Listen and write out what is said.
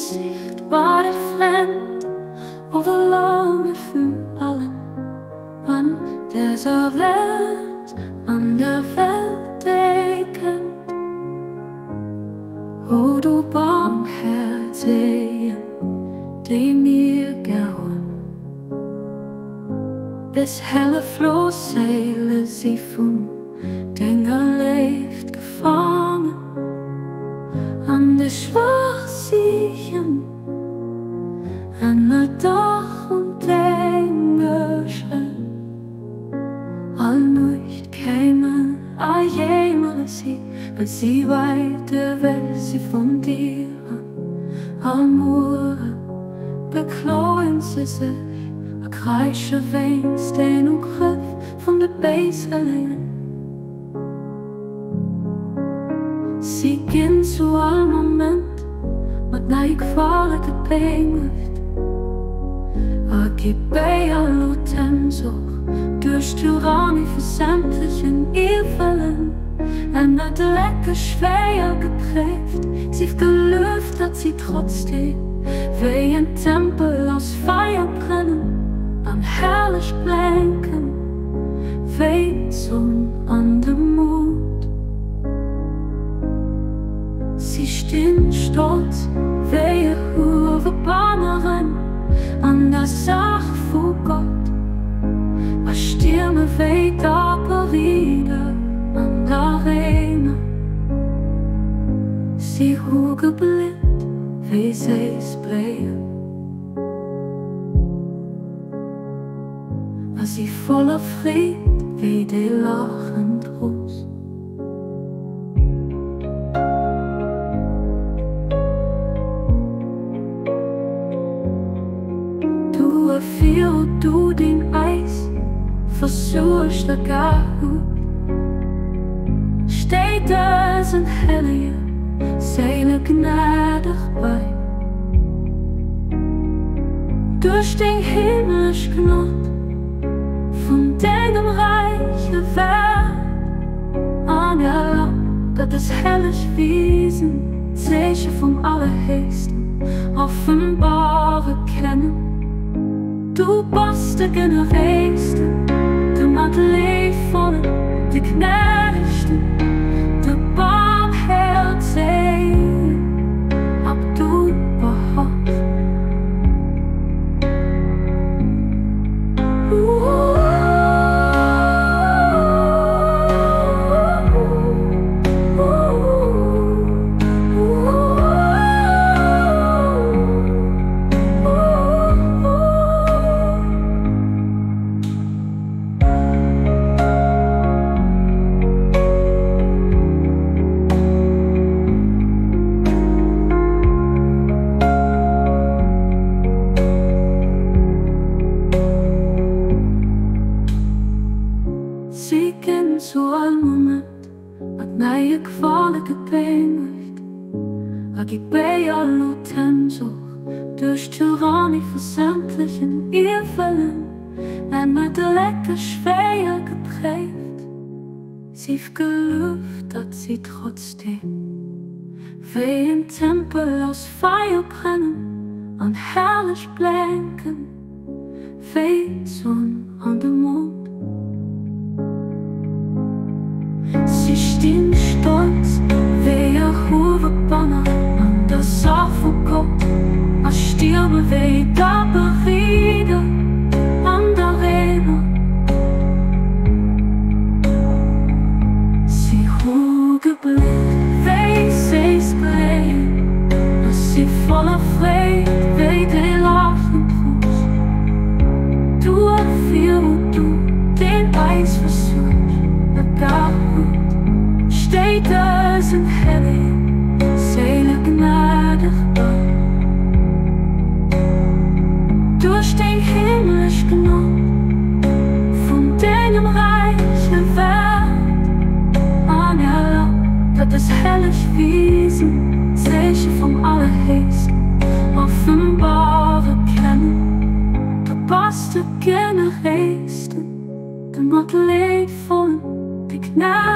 gezicht var det fremd over lange allen. Want deze welt aan de welt tekent, hoe du barmherzigen, die mir gern. Bis helle Floßseile sie von Dingen leeft gevangen an de Schwachsichen, an de dag und Engelsche. Al nooit kämen a jemals sie, wenn sie weiter weg sie von dir. Al moeren beklooien ze zich, a kruisje weensteen ook gruf van de bezelingen. Sie gehen zu allem Moment, wat na ik gevaarlijke pijn heeft. Ik bij al tenzorg, durch Tyrannie für sämtlichen Irrfällen. Hat lecker schwer geprägt, sie gelüft hat sie trotzdem, wie ein Tempel aus Feuer brennen, an herrlich blenken, wie Sonne an dem Mond. Sie stehen stolz, wie hohe Bannerin, an der Sache vor Gott. Was Stürme weht aber wieder an der Arena. Sie huge blind, wie sie sprayen. Was sie voller Fried, wie die lachend Roos. Viel du den Eis versuchst der Gehut, steht es in Helle Seele gnädig bei. Durch den himmlisch Knot von deinem reichen Welt anerlaubt, dass das hellisch Wesen Zeichen vom Allerhöchsten offenbare kennen. Du bist der Generächste, der Madeleine, der Gnädigste, der Barmherzige, Abdul Bahá. Sie kennen zu allem Moment, wat mij een gevaarlijke pijn heeft. Ik bij alle tenzorg, durch Tyrannie für sämtlichen Irrfällen, met de lekker schwer geprägt. Sie gelüft hat sie trotzdem, wie ein Tempel aus Feuer brennen, an herrlich blenken, wie Sonne an dem Mond. Sie stehen stolz, wie hohe Banner an der Sache von Gott. Als Stürme weht aber wieder an der Arena. Sie huge blind, wie sie sprayen, als sie voller Freude wie die lachend Roos. Du viel du den Eis versuchst, der steht es in Helle, Seele gnädig bei. Durch den himmlisch Knot von deinem reichen Welt anerlaubt, dass das hellisch Wesen Zeichen vom Allerhöchsten offenbare kennen. Du bist der Generächste, der Madeleine, die Gnade.